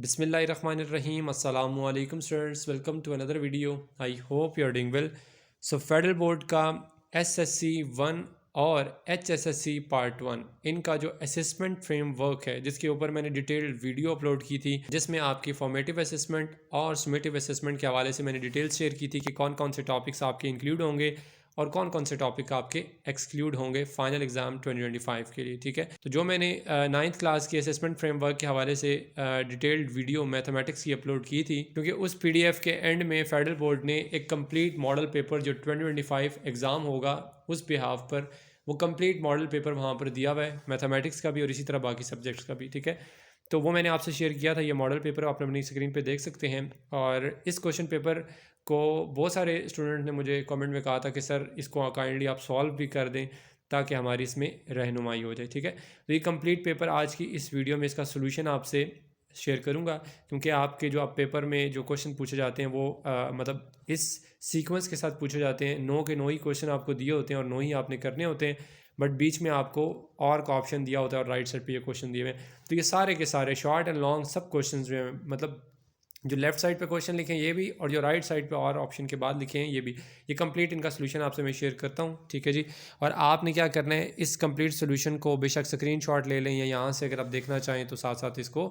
बिस्मिल्लाहिर्रहमानिर्रहीम अस्सलामु अलैकुम students, welcome to another video. I hope you are doing well. So federal board का SSC 1 और एचएसएससी पार्ट 1 इनका जो असेसमेंट फ्रेमवर्क है, जिसके ऊपर मैंने डिटेल्ड वीडियो अपलोड की थी, जिसमें आपकी फॉर्मेटिव असेसमेंट और समेटिव असेसमेंट के हवाले से मैंने डिटेल्स शेयर की थी कि कौन कौन से टॉपिक्स आपके इंक्लूड होंगे और कौन कौन से टॉपिक आपके एक्सक्लूड होंगे फाइनल एग्जाम 2025 के लिए। ठीक है, तो जो मैंने 9th क्लास की असेसमेंट फ्रेमवर्क के हवाले से डिटेल्ड वीडियो मैथमेटिक्स की अपलोड की थी, क्योंकि उस पीडीएफ के एंड में फेडरल बोर्ड ने एक कंप्लीट मॉडल पेपर जो 2025 एग्ज़ाम होगा उस बिहाफ पर वो कंप्लीट मॉडल पेपर वहाँ पर दिया हुआ है, मैथमेटिक्स का भी और इसी तरह बाकी सब्जेक्ट्स का भी। ठीक है, तो वो मैंने आपसे शेयर किया था। ये मॉडल पेपर आप अपनी स्क्रीन पे देख सकते हैं, और इस क्वेश्चन पेपर को बहुत सारे स्टूडेंट ने मुझे कमेंट में कहा था कि सर इसको काइंडली आप सॉल्व भी कर दें ताकि हमारी इसमें रहनुमाई हो जाए। ठीक है, तो ये कंप्लीट पेपर आज की इस वीडियो में इसका सोल्यूशन आपसे शेयर करूंगा, क्योंकि आपके जो आप पेपर में जो क्वेश्चन पूछे जाते हैं वो मतलब इस सीक्वेंस के साथ पूछे जाते हैं। नो के नो ही क्वेश्चन आपको दिए होते हैं और नो ही आपने करने होते हैं, बट बीच में आपको और का ऑप्शन दिया होता है और राइट साइड पे ये क्वेश्चन दिए हुए हैं। तो ये सारे के सारे शॉर्ट एंड लॉन्ग सब क्वेश्चन जो हैं, मतलब जो लेफ्ट साइड पे क्वेश्चन लिखे हैं ये भी, और जो राइट साइड पे और ऑप्शन के बाद लिखे हैं ये भी, ये कंप्लीट इनका सोल्यूशन आपसे मैं शेयर करता हूँ। ठीक है जी, और आपने क्या करना है, इस कंप्लीट सोल्यूशन को बेशक स्क्रीनशॉट ले लें या यहाँ से अगर आप देखना चाहें तो साथ साथ इसको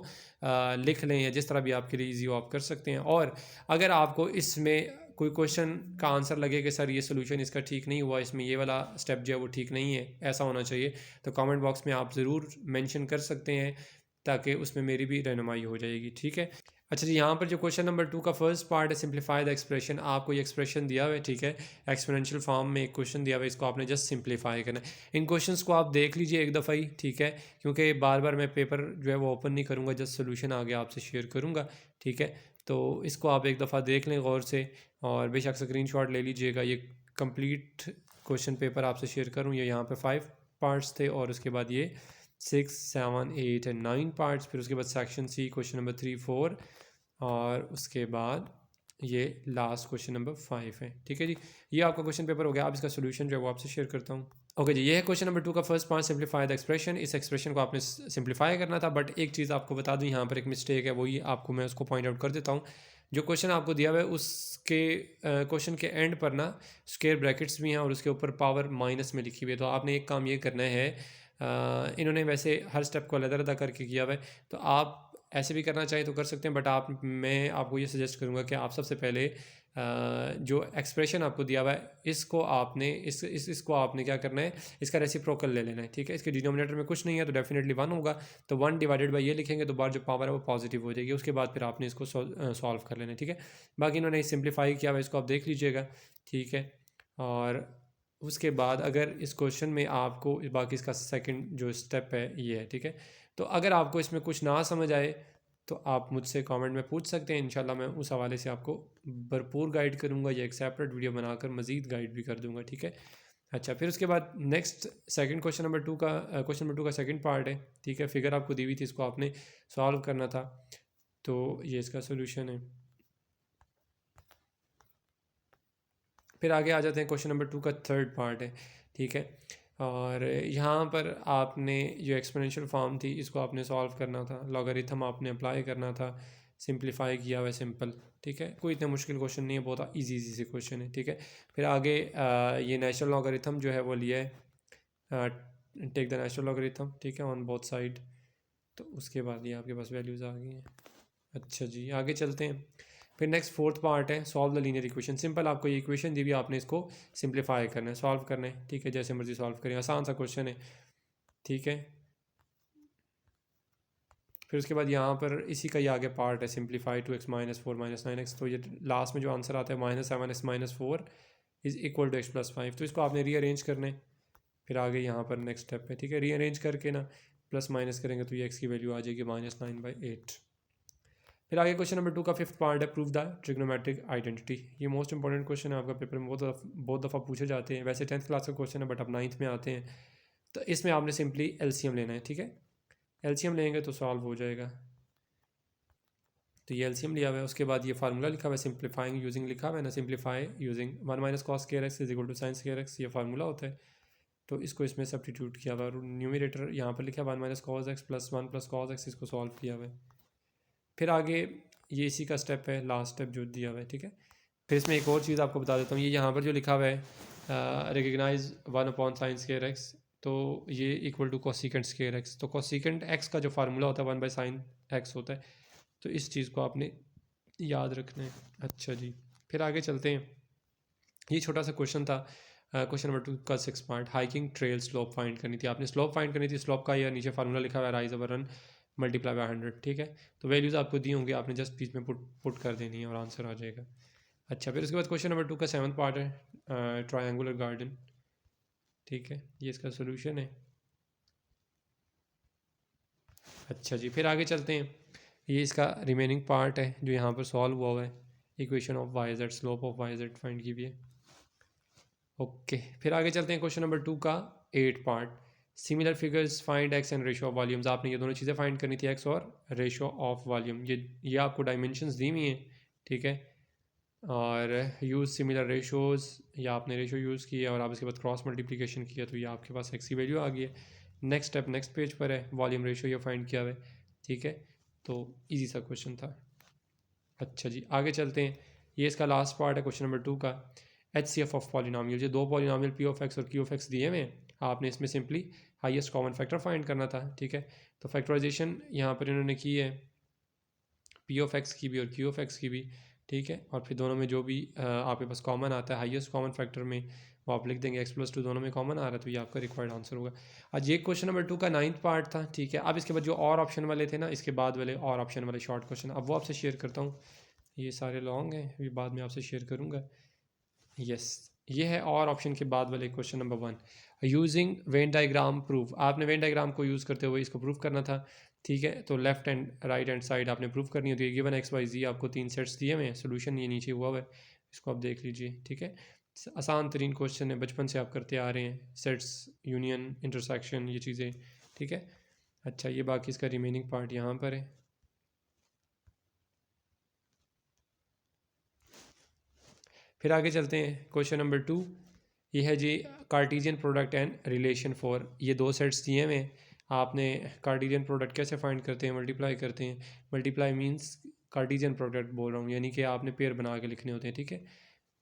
लिख लें, या जिस तरह भी आपके लिए ईजी हो आप कर सकते हैं। और अगर आपको इसमें कोई क्वेश्चन का आंसर लगे कि सर ये सोल्यूशन इसका ठीक नहीं हुआ, इसमें ये वाला स्टेप जो है वो ठीक नहीं है, ऐसा होना चाहिए, तो कमेंट बॉक्स में आप ज़रूर मेंशन कर सकते हैं ताकि उसमें मेरी भी रहनुमाई हो जाएगी। ठीक है, अच्छा जी, यहाँ पर जो क्वेश्चन नंबर 2 का फर्स्ट पार्ट है सिंप्लीफाई द एक्सप्रेशन, आपको ये एक्सप्रेशन दिया हुआ है। ठीक है, एक्सपोनेंशियल फॉर्म में एक क्वेश्चन दिया हुआ है, इसको आपने जस्ट सिंप्लीफाई करना है। इन क्वेश्चंस को आप देख लीजिए एक दफ़ा ही, ठीक है, क्योंकि बार बार मैं पेपर जो है वो ओपन नहीं करूँगा, जस्ट सोल्यूशन आगे आपसे शेयर करूँगा। ठीक है, तो इसको आप एक दफ़ा देख लें गौर से, और बेशक स्क्रीनशॉट ले लीजिएगा। ये कंप्लीट क्वेश्चन पेपर आपसे शेयर करूँ, ये यहाँ पे 5 पार्ट्स थे, और उसके बाद ये 6, 7, 8 एंड 9 पार्ट्स, फिर उसके बाद सेक्शन सी क्वेश्चन नंबर 3, 4, और उसके बाद ये लास्ट क्वेश्चन नंबर 5 है। ठीक है जी, ये आपका क्वेश्चन पेपर हो गया। अब इसका सोल्यूशन जो है वो आपसे शेयर करता हूँ। ओके जी, ये है क्वेश्चन नंबर 2 का first part, simplify the expression. इस एक्सप्रेशन को आपने सिंप्लीफाई करना था, बट एक चीज़ आपको बता दूँ, यहाँ पर एक मिस्टेक है, वही आपको मैं उसको पॉइंट आउट कर देता हूँ। जो क्वेश्चन आपको दिया हुआ है उसके क्वेश्चन के एंड पर ना स्क्वायर ब्रैकेट्स भी हैं और उसके ऊपर पावर माइनस में लिखी हुई है। तो आपने एक काम ये करना है, इन्होंने वैसे हर स्टेप को अलग अलग करके किया हुआ है, तो आप ऐसे भी करना चाहें तो कर सकते हैं, बट मैं आपको ये सजेस्ट करूँगा कि आप सबसे पहले जो एक्सप्रेशन आपको दिया हुआ है इसको आपने इसको आपने क्या करना है, इसका रेसिप्रोकल ले लेना है। ठीक है, इसके डिनोमिनेटर में कुछ नहीं है तो डेफिनेटली 1 होगा, तो 1 डिवाइडेड बाई ये लिखेंगे तो बार जो पावर है वो पॉजिटिव हो जाएगी। उसके बाद फिर आपने इसको सॉल्व कर लेना है। ठीक है, बाकी इन्होंने सिंप्लीफाई किया हुआ, इसको आप देख लीजिएगा। ठीक है, और उसके बाद अगर इस क्वेश्चन में आपको बाकी इसका सेकंड जो स्टेप है ये है। ठीक है, तो अगर आपको इसमें कुछ ना समझ आए तो आप मुझसे कमेंट में पूछ सकते हैं, इंशाल्लाह मैं उस हवाले से आपको भरपूर गाइड करूंगा, या एक सेपरेट वीडियो बनाकर मज़ीद गाइड भी कर दूंगा। ठीक है, अच्छा, फिर उसके बाद नेक्स्ट सेकंड क्वेश्चन नंबर 2 का सेकंड पार्ट है। ठीक है, फिगर आपको दी हुई थी, इसको आपने सॉल्व करना था, तो ये इसका सोल्यूशन है। फिर आगे आ जाते हैं, क्वेश्चन नंबर 2 का थर्ड पार्ट है। ठीक है, और यहाँ पर आपने जो एक्सपोनेंशियल फॉर्म थी इसको आपने सॉल्व करना था, लॉगरिथम आपने अप्लाई करना था, सिंप्लीफाई किया हुआ है सिंपल। ठीक है, कोई इतना मुश्किल क्वेश्चन नहीं है, बहुत इजी इजी से क्वेश्चन है। ठीक है, फिर आगे ये नेचुरल लॉगरिथम जो है वो लिया है, टेक द नेचुरल लॉगरिथम। ठीक है, ऑन बोथ साइड, तो उसके बाद ये आपके पास वैल्यूज़ आ गई हैं। अच्छा जी, आगे चलते हैं। फिर नेक्स्ट फोर्थ पार्ट है, solve the linear equation. Simple आपको ये इक्वेशन दी भी, आपने इसको सिंप्लीफाई करना है, सॉल्व करना है। ठीक है, जैसे मर्जी सॉल्व करें, आसान सा क्वेश्चन है। ठीक है, फिर उसके बाद यहाँ पर इसी का ये आगे पार्ट है, simplify 2x minus 4 minus 9x। तो ये लास्ट में जो आंसर आता है -7x minus 4 is equal to x plus 5, तो इसको आपने रीअरेंज करना है। फिर आगे यहाँ पर नेक्स्ट स्टेप है। ठीक है, रीअरेंज करके ना प्लस माइनस करेंगे तो ये x की वैल्यू आ जाएगी -9/8। फिर आगे क्वेश्चन नंबर 2 का फिफ्थ पार्ट है, प्रूव द ट्रिग्नोमेट्रिक आइडेंटिटी। ये मोस्ट इंपॉर्टेंट क्वेश्चन है आपका, पेपर में बहुत दफ़ा पूछे जाते हैं। वैसे 10th क्लास का क्वेश्चन है, बट अब 9th में आते हैं, तो इसमें आपने सिंपली एलसीएम लेना है। ठीक है, एलसीएम लेंगे तो सॉल्व हो जाएगा। तो ये एलसीएम लिया हुआ है, उसके बाद ये फार्मूला लिखा हुआ है, सिंप्लीफाइंग यूजिंग लिखा हुआ है ना, simplify using 1 minus cos square x is equal to sine square x, ये फार्मूला होता है। तो इसको इसमें सब्स्टिट्यूट किया हुआ है, न्यूमरेटर यहाँ पर लिखा है 1 minus cos x plus 1 plus cos x, इसको सॉल्व किया हुआ है। फिर आगे ये इसी का स्टेप है, लास्ट स्टेप जो दिया हुआ है, ठीक है। फिर इसमें एक और चीज़ आपको बता देता हूँ, ये यहाँ पर जो लिखा हुआ है रिकग्नाइज 1/sin स्क्वायर एक्स, तो ये equal to cosecant square x. तो कोसिकेंट एक्स का जो फार्मूला होता है 1/sin एक्स होता है, तो इस चीज़ को आपने याद रखना है। अच्छा जी, फिर आगे चलते हैं। ये छोटा सा क्वेश्चन था, क्वेश्चन नंबर 2 का 6 part. Hiking trail slope find करनी थी, आपने स्लोप फाइंड करनी थी। स्लोप का या नीचे फार्मूला लिखा हुआ है rise over run multiply by 100, ठीक है। तो वैल्यूज़ आपको दी होंगी, आपने जस्ट बीच में पुट कर देनी है और आंसर आ जाएगा। अच्छा, फिर उसके बाद क्वेश्चन नंबर 2 का 7th पार्ट है ट्रायंगुलर गार्डन, ठीक है, ये इसका सोल्यूशन है। अच्छा जी, फिर आगे चलते हैं। ये इसका रिमेनिंग पार्ट है जो यहाँ पर सॉल्व हुआ है। Equation of Y Z, slope of Y Z find कीजिए। ओके, फिर आगे चलते हैं क्वेश्चन नंबर 2 का 8 part. Similar figures find x and ratio of volumes. आपने ये दोनों चीज़ें फाइंड करनी थी, एक्स और रेशो ऑफ वॉल्यूम। ये आपको डायमेंशंस दी हुई हैं, ठीक है। और यूज़ सिमिलर रेशोज़, या आपने रेशो यूज़ किया और आप इसके बाद क्रॉस मल्टीप्लिकेशन किया, तो ये आपके पास एक्स की वैल्यू आ गई है। नेक्स्ट स्टेप नेक्स्ट पेज पर है, वॉल्यूम रेशो ये फाइंड किया हुआ है, ठीक है। तो ईजी सा क्वेश्चन था। अच्छा जी, आगे चलते हैं। ये इसका लास्ट पार्ट है क्वेश्चन नंबर 2 का। HCF ऑफ पॉलिनॉमियल, ये दो पॉलिनॉमियल P ऑफ एक्स और Q ऑफ एक्स दिए हुए हैं, आपने इसमें simply highest common factor find करना था, ठीक है। तो फैक्टराइजेशन यहाँ पर इन्होंने की है P ऑफ एक्स की भी और Q ऑफ एक्स की भी, ठीक है। और फिर दोनों में जो भी आपके पास कॉमन आता है हाईएस्ट कॉमन फैक्टर में, वो आप लिख देंगे। x+2 दोनों में कॉमन आ रहा है, तो ये आपका रिक्वायर्ड आंसर होगा। आज ये क्वेश्चन नंबर 2 का 9th पार्ट था, ठीक है। अब इसके बाद जो और ऑप्शन वाले थे ना, इसके बाद वाले और ऑप्शन वाले शॉर्ट क्वेश्चन, अब वो आपसे शेयर करता हूँ। ये सारे लॉन्ग हैं, ये बाद में आपसे शेयर करूँगा। यस, ये है और ऑप्शन के बाद वाले question number 1। Using Venn diagram proof, आपने वेन डायग्राम को यूज़ करते हुए इसको प्रूव करना था, ठीक है। तो left and right hand side आपने प्रूव करनी होती है। गिवन एक्स वाई जी आपको 3 सेट्स दिए हुए हैं, सोल्यूशन ये नीचे हुआ है, इसको आप देख लीजिए, ठीक है। आसान तरीन क्वेश्चन है, बचपन से आप करते आ रहे हैं, सेट्स यूनियन इंटरसेक्शन ये चीज़ें, ठीक है। अच्छा, ये बाकी इसका रिमेनिंग पार्ट यहाँ पर है। फिर आगे चलते हैं क्वेश्चन नंबर 2। ये है जी Cartesian product and relation for, ये दो सेट्स दिए हुए हैं, आपने कार्टीजियन प्रोडक्ट कैसे फाइंड करते हैं, मल्टीप्लाई करते हैं। मल्टीप्लाई मींस कार्टीजियन प्रोडक्ट बोल रहा हूँ, यानी कि आपने पेयर बना के लिखने होते हैं, ठीक है।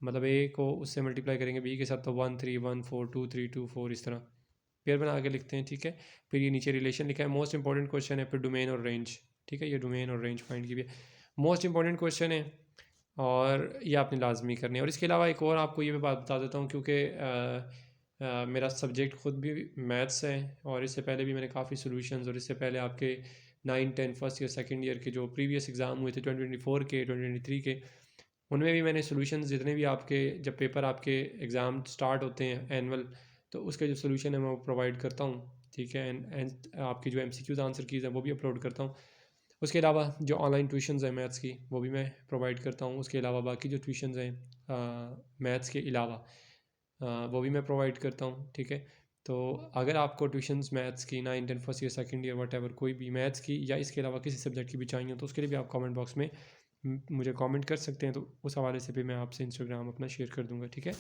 मतलब ए को उससे मल्टीप्लाई करेंगे बी के साथ, तो 1 3 1 4 2 3 2 4, इस तरह पेयर बना के लिखते हैं, ठीक है। फिर ये नीचे रिलेशन लिखा है, मोस्ट इंपॉर्टेंट क्वेश्चन है। फिर डोमेन और रेंज, ठीक है, ये डोमेन और रेंज फाइंड कीजिए, मोस्ट इंपॉर्टेंट क्वेश्चन है और ये आपने लाजमी करनी है। और इसके अलावा एक और आपको ये मैं बात बता देता हूँ, क्योंकि मेरा सब्जेक्ट ख़ुद भी मैथ्स है, और इससे पहले भी मैंने काफ़ी सॉल्यूशंस, और इससे पहले आपके 9 10 फर्स्ट ईयर सेकंड ईयर के जो प्रीवियस एग्ज़ाम हुए थे 2024 के 2023 के, उनमें भी मैंने सॉल्यूशंस जितने भी आपके, जब पेपर आपके एग्ज़ाम स्टार्ट होते हैं एनुअल, तो उसके जो सॉल्यूशन है मैं वो प्रोवाइड करता हूँ, ठीक है। एंड आपकी जो MCQs आंसर कीज़ हैं वो भी अपलोड करता हूँ। उसके अलावा जो ऑनलाइन ट्यूशन्स हैं मैथ्स की, वो भी मैं प्रोवाइड करता हूँ। उसके अलावा बाकी जो ट्यूशन्स हैं मैथ्स के अलावा, वो भी मैं प्रोवाइड करता हूँ, ठीक है। तो अगर आपको ट्यूशन्स मैथ्स की 9 10 first year second year what कोई भी मैथ्स की या इसके अलावा किसी सब्जेक्ट की भी चाहिए, तो उसके लिए भी आप कमेंट बॉक्स में मुझे कमेंट कर सकते हैं, तो उस हवाले से भी मैं आपसे इंस्टाग्राम अपना शेयर कर दूँगा, ठीक है।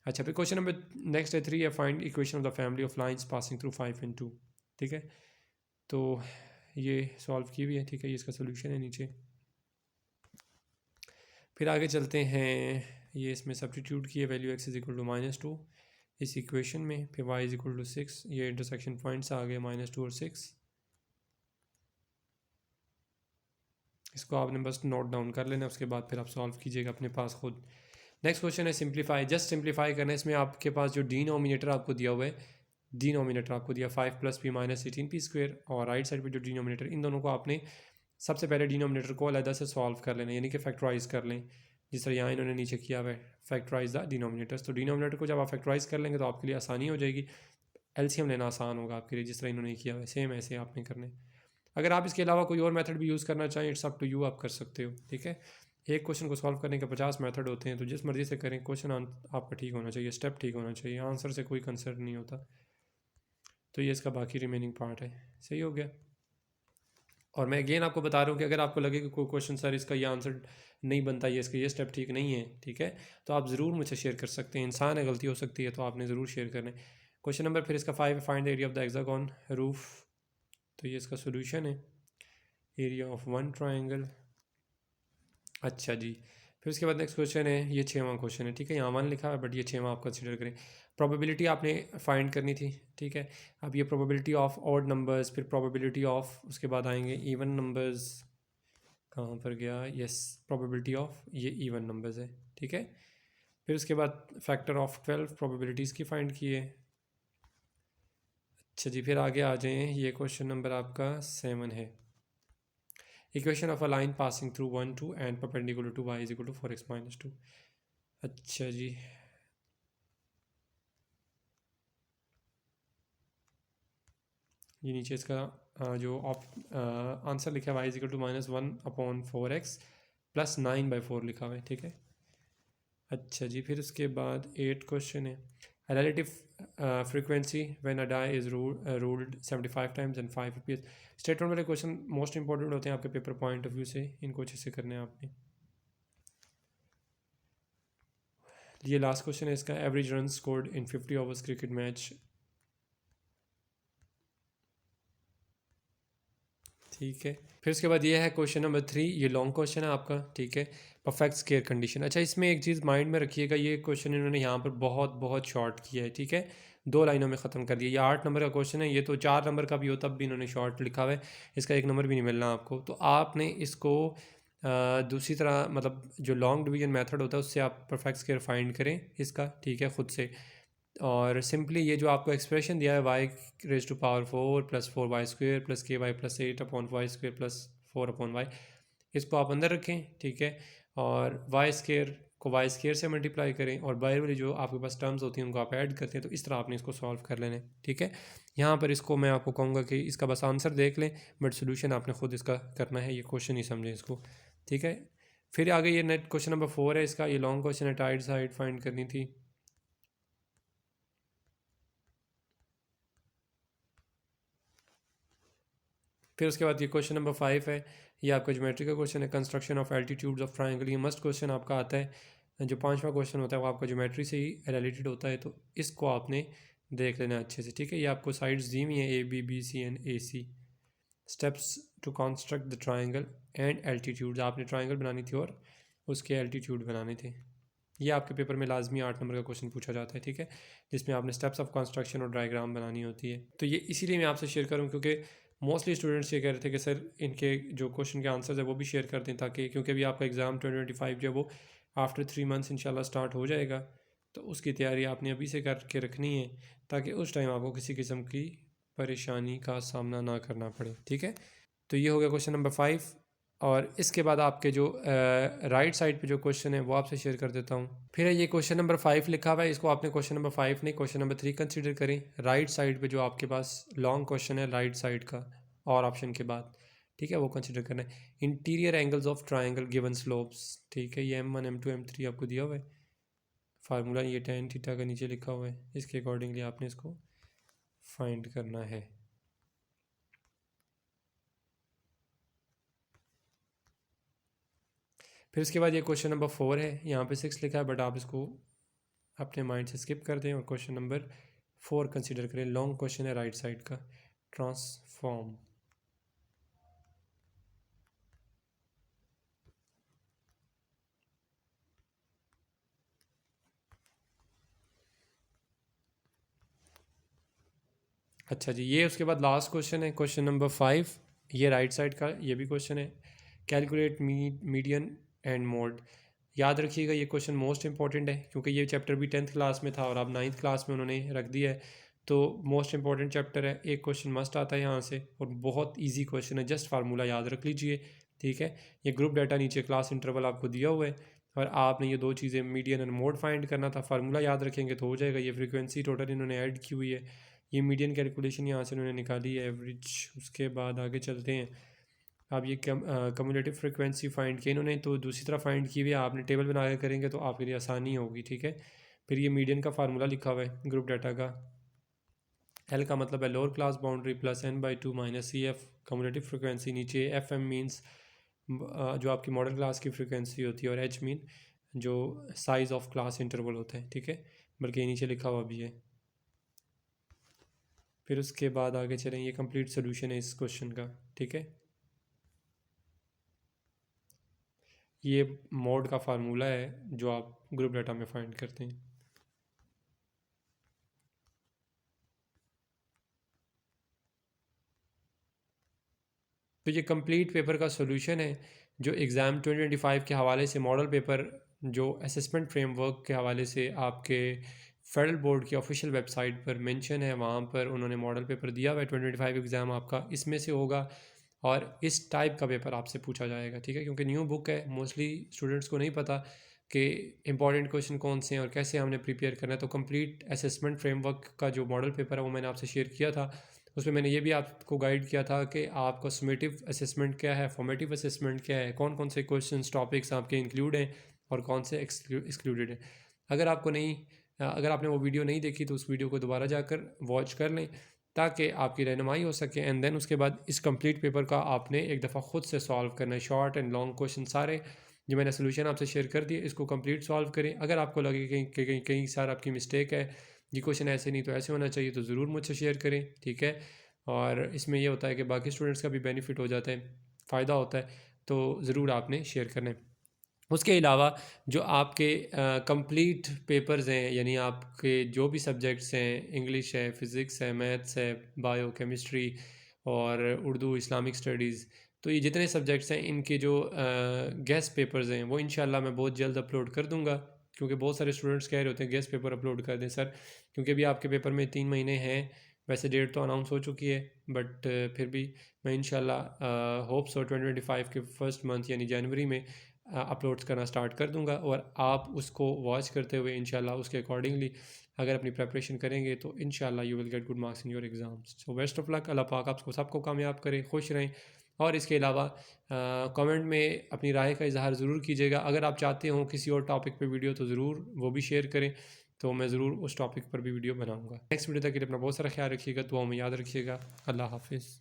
अच्छा, फिर क्वेश्चन नंबर नेक्स्ट है 3 है, find equation of the family of lines passing through 5 and 2, ठीक है। तो ये सॉल्व की हुई है, ठीक है, ये इसका सोल्यूशन है नीचे। फिर आगे चलते हैं, ये इसमें सब्स्टिट्यूट किए value x is equal to -2 इस इक्वेशन में, फिर y इज इक्वल टू 6, ये इंटरसेक्शन पॉइंट्स आ गए -2 और 6, इसको आपने बस नोट डाउन कर लेना, उसके बाद फिर आप सॉल्व कीजिएगा अपने पास खुद। नेक्स्ट क्वेश्चन है सिंप्लीफाई, जस्ट सिंप्लीफाई करना है। इसमें आपके पास जो डिनोमिनेटर आपको दिया हुआ है, डिनोमिनेटर आपको दिया 5 + p - 18p², और राइट साइड पे जो डिनोमिनेटर, इन दोनों को आपने सबसे पहले डिनोमिनेटर को अलग से सॉल्व कर लेना, यानी कि फैक्टराइज कर लें, जिस तरह यहाँ इन्होंने नीचे किया हुआ है, फैक्टराइज द डिनोमिनेटर्स। तो डिनोमिनेटर को जब आप फैक्टराइज कर लेंगे तो आपके लिए आसानी हो जाएगी, एलसीएम लेना आसान होगा आपके लिए, जिस तरह इन्होंने किया हुआ है सेम ऐसे आपने करने। अगर आप इसके अलावा कोई और मेथड भी यूज़ करना चाहें, इट्स अप टू यू, आप कर सकते हो, ठीक है। एक क्वेश्चन को सॉल्व करने के 50 मेथड होते हैं, तो जिस मर्ज़ी से करें, क्वेश्चन आपका ठीक होना चाहिए, स्टेप ठीक होना चाहिए, आंसर से कोई कंसर्न नहीं होता। तो ये इसका बाकी रिमेनिंग पार्ट है, सही हो गया। और मैं अगेन आपको बता रहा हूँ कि अगर आपको लगे कि कोई क्वेश्चन सर इसका ये आंसर नहीं बनता, ये इसका ये स्टेप ठीक नहीं है, ठीक है, तो आप ज़रूर मुझसे शेयर कर सकते हैं। इंसान है, गलती हो सकती है, तो आपने ज़रूर शेयर करना है। क्वेश्चन नंबर फिर इसका 5, find the area of the hexagon roof, तो ये इसका सोल्यूशन है। Area of one triangle. अच्छा जी, फिर उसके बाद नेक्स्ट क्वेश्चन है, ये 6वां क्वेश्चन है, ठीक है। यहाँ 1 लिखा है बट ये 6वां आप कंसिडर करें। प्रोबेबिलिटी आपने फाइंड करनी थी, ठीक है। अब ये प्रोबेबिलिटी ऑफ ऑड नंबर्स, फिर प्रोबेबिलिटी ऑफ, उसके बाद आएंगे इवन नंबर्स। कहाँ पर गया, यस, प्रोबेबिलिटी ऑफ ये इवन नंबर्स है, ठीक है। फिर उसके बाद फैक्टर ऑफ 12 प्रोबेबिलिटीज़ की फाइंड की है। अच्छा जी, फिर आगे आ जाएँ, ये क्वेश्चन नंबर आपका 7 है। Equation of a line passing through 1 2 and perpendicular to y is equal to 4x minus 2। अच्छा जी, ये नीचे इसका जो आंसर लिखा है y is equal to -1/4x plus 9/4 लिखा हुआ है, ठीक है। अच्छा जी, फिर उसके बाद 8 क्वेश्चन है, relative frequency when a die is rolled 75 times and 5 rupees. Statement वाले क्वेश्चन मोस्ट इंपॉर्टेंट होते हैं आपके पेपर पॉइंट ऑफ व्यू से, इनको अच्छे से करने हैं आपने। ये लास्ट क्वेश्चन है इसका, average run scored in 50 overs cricket match, ठीक है। फिर उसके बाद ये है क्वेश्चन नंबर 3, ये लॉन्ग क्वेश्चन है आपका, ठीक है। Perfect square condition. अच्छा, इसमें एक चीज़ माइंड में रखिएगा, ये क्वेश्चन इन्होंने यहाँ पर बहुत बहुत शॉर्ट किया है, ठीक है। 2 लाइनों में ख़त्म कर दिया। ये 8 नंबर का क्वेश्चन है, ये तो 4 नंबर का भी हो तब भी इन्होंने शॉर्ट लिखा हुआ है, इसका 1 नंबर भी नहीं मिलना आपको। तो आपने इसको दूसरी तरह, मतलब जो लॉन्ग डिवीजन मेथड होता है उससे आप परफेक्ट स्केयर फाइंड करें इसका, ठीक है, ख़ुद से। और सिंपली ये जो आपको एक्सप्रेशन दिया है y⁴ plus 4y² plus ky+8/y² plus 4/y, इसको आप अंदर रखें, ठीक है। और y² को y² से मल्टीप्लाई करें, और बाहर वाली जो आपके पास टर्म्स होती हैं उनको आप ऐड करते हैं, तो इस तरह आपने इसको सॉल्व कर लेना है, ठीक है। यहाँ पर इसको मैं आपको कहूँगा कि इसका बस आंसर देख लें, बट सोल्यूशन आपने ख़ुद इसका करना है, ये क्वेश्चन ही समझें इसको, ठीक है। फिर आगे ये नेट क्वेश्चन नंबर 4 है इसका, ये लॉन्ग क्वेश्चन है, टाइड साइड फाइंड करनी थी। फिर उसके बाद ये क्वेश्चन नंबर 5 है, ये आपका ज्योमेट्री का क्वेश्चन है, construction of altitudes of triangle. ये मस्ट क्वेश्चन आपका आता है, जो 5वां क्वेश्चन होता है वो आपका ज्योमेट्री से ही रिलेटेड होता है, तो इसको आपने देख लेना अच्छे से, ठीक है। ये आपको साइड्स दी हुई हैं ABBC and AC। Steps to construct the triangle and altitudes, आपने ट्राइंगल बनानी थी और उसके एल्टीट्यूड बनाने थे। ये आपके पेपर में लाजमी 8 नंबर का क्वेश्चन पूछा जाता है, ठीक है, जिसमें आपने स्टेप्स ऑफ कंस्ट्रक्शन और डायग्राम बनानी होती है। तो ये इसीलिए मैं आपसे शेयर करूँ, क्योंकि मोस्टली स्टूडेंट्स ये कह रहे थे कि सर इनके जो क्वेश्चन के आंसर्स है वो भी शेयर कर दें, ताकि क्योंकि अभी आपका एग्ज़ाम 2025 जो है वो आफ्टर 3 मंथ्स इंशाल्लाह स्टार्ट हो जाएगा, तो उसकी तैयारी आपने अभी से करके रखनी है, ताकि उस टाइम आपको किसी किस्म की परेशानी का सामना ना करना पड़े, ठीक है। तो ये हो गया क्वेश्चन नंबर 5, और इसके बाद आपके जो राइट साइड पे जो क्वेश्चन है वो आपसे शेयर कर देता हूँ। फिर है ये क्वेश्चन नंबर 5 लिखा हुआ है, इसको आपने क्वेश्चन नंबर 5 नहीं क्वेश्चन नंबर 3 कंसीडर करें। राइट साइड पे जो आपके पास लॉन्ग क्वेश्चन है राइट साइड का, और ऑप्शन के बाद, ठीक है, वो कंसीडर करना है। Interior angles of triangle given slopes, ठीक है, ये M1 M2 M3 आपको दिया हुआ है फार्मूला, ये tan थीटा का नीचे लिखा हुआ है, इसके अकॉर्डिंगली आपने इसको फाइंड करना है। फिर उसके बाद ये क्वेश्चन नंबर 4 है, यहाँ पे 6 लिखा है बट आप इसको अपने माइंड से स्किप कर दें और क्वेश्चन नंबर 4 कंसीडर करें। लॉन्ग क्वेश्चन है राइट साइड का, ट्रांसफॉर्म। अच्छा जी, ये उसके बाद लास्ट क्वेश्चन है, क्वेश्चन नंबर 5, ये राइट साइड का ये भी क्वेश्चन है। Calculate median and mode. याद रखिएगा ये क्वेश्चन मोस्ट इंपॉर्टेंट है, क्योंकि ये चैप्टर भी 10th क्लास में था और अब 9th क्लास में उन्होंने रख दिया है, तो मोस्ट इंपॉर्टेंट चैप्टर है। एक क्वेश्चन मस्ट आता है यहाँ से, और बहुत ईजी क्वेश्चन है, जस्ट फार्मूला याद रख लीजिए, ठीक है। ये ग्रुप डाटा नीचे क्लास इंटरवल आपको दिया हुआ है, और आपने ये 2 चीज़ें मीडियन एंड मोड फाइंड करना था, फार्मूला याद रखेंगे तो हो जाएगा। ये फ्रीक्वेंसी टोटल इन्होंने ऐड की हुई है, ये मीडियन कैलकुलेशन यहाँ से उन्होंने निकाली है, एवरेज। उसके बाद आगे चलते हैं, अब ये कम्युलेटिव फ्रीक्वेंसी फाइंड की इन्होंने, तो दूसरी तरह फाइंड की हुई है, आपने टेबल बना के करेंगे तो आपके लिए आसानी होगी, ठीक है। फिर ये मीडियन का फार्मूला लिखा हुआ है ग्रुप डाटा का, एल का मतलब है lower class boundary plus n/2 minus CF cumulative frequency, नीचे FM मीन्स जो आपकी मॉडल क्लास की फ्रिक्वेंसी होती है, और H मीन जो साइज़ ऑफ क्लास इंटरवल होता है, ठीक है, बल्कि ये नीचे लिखा हुआ भी है। फिर उसके बाद आगे चलें, ये कंप्लीट सोल्यूशन है इस क्वेश्चन का, ठीक है। ये मोड का फार्मूला है जो आप ग्रुप डाटा में फाइंड करते हैं। तो ये कंप्लीट पेपर का सॉल्यूशन है जो एग्ज़ाम 2025 के हवाले से मॉडल पेपर जो असेसमेंट फ्रेमवर्क के हवाले से आपके फेडरल बोर्ड की ऑफिशियल वेबसाइट पर मेंशन है, वहाँ पर उन्होंने मॉडल पेपर दिया हुआ है। 2025 एग्ज़ाम आपका इसमें से होगा और इस टाइप का पेपर आपसे पूछा जाएगा, ठीक है। क्योंकि न्यू बुक है, मोस्टली स्टूडेंट्स को नहीं पता कि इंपॉर्टेंट क्वेश्चन कौन से हैं और कैसे हमने प्रिपेयर करना है। तो कंप्लीट असेसमेंट फ्रेमवर्क का जो मॉडल पेपर है वो मैंने आपसे शेयर किया था। उसमें मैंने ये भी आपको गाइड किया था कि आपका समेटिव असेसमेंट क्या है, फॉर्मेटिव असेसमेंट क्या है, कौन कौन से क्वेश्चंस टॉपिक्स आपके इंक्लूड हैं और कौन से एक्सक्लूडेड हैं। अगर आपने वो वीडियो नहीं देखी तो उस वीडियो को दोबारा जाकर वॉच कर लें ताकि आपकी रहनुमाई हो सके। एंड देन उसके बाद इस कंप्लीट पेपर का आपने एक दफ़ा ख़ुद से सॉल्व करना है। शॉर्ट एंड लॉन्ग क्वेश्चन सारे जो मैंने सोल्यूशन आपसे शेयर कर दिए, इसको कंप्लीट सॉल्व करें। अगर आपको लगे कहीं सार आपकी मिस्टेक है, ये क्वेश्चन ऐसे नहीं तो ऐसे होना चाहिए, तो ज़रूर मुझसे शेयर करें, ठीक है। और इसमें यह होता है कि बाकी स्टूडेंट्स का भी बेनिफिट हो जाता है, फ़ायदा होता है, तो ज़रूर आपने शेयर करना है। उसके अलावा जो आपके कंप्लीट पेपर्स हैं, यानी आपके जो भी सब्जेक्ट्स हैं, इंग्लिश है, फ़िज़िक्स है, मैथ्स है, बायो केमिस्ट्री और उर्दू, इस्लामिक स्टडीज़, तो ये जितने सब्जेक्ट्स हैं इनके जो गेस्ट पेपर्स हैं वो इंशाल्लाह मैं बहुत जल्द अपलोड कर दूंगा। क्योंकि बहुत सारे स्टूडेंट्स कह रहे होते हैं गेस्ट पेपर अपलोड कर दें सर, क्योंकि अभी आपके पेपर में 3 महीने हैं। वैसे डेट तो अनाउंस हो चुकी है, बट फिर भी मैं इंशाल्लाह होप सो 2025 के फर्स्ट मंथ यानी जनवरी में अपलोड्स करना स्टार्ट कर दूंगा और आप उसको वॉच करते हुए इंशाल्लाह उसके अकॉर्डिंगली अगर अपनी प्रेपरेशन करेंगे तो इंशाल्लाह you will get good marks in your exams. So best of luck, अल्लाह पाक आपको सबको कामयाब करें, खुश रहें। और इसके अलावा कमेंट में अपनी राय का इजहार ज़रूर कीजिएगा। अगर आप चाहते हो किसी और टॉपिक पे वीडियो तो ज़रूर वो भी शेयर करें, तो मैं ज़रूर उस टॉपिक पर भी वीडियो बनाऊँगा। नेक्स्ट वीडियो तक के लिए अपना बहुत सारा ख्याल रखिएगा, दुआ में याद रखिएगा। अल्लाह हाफिज़।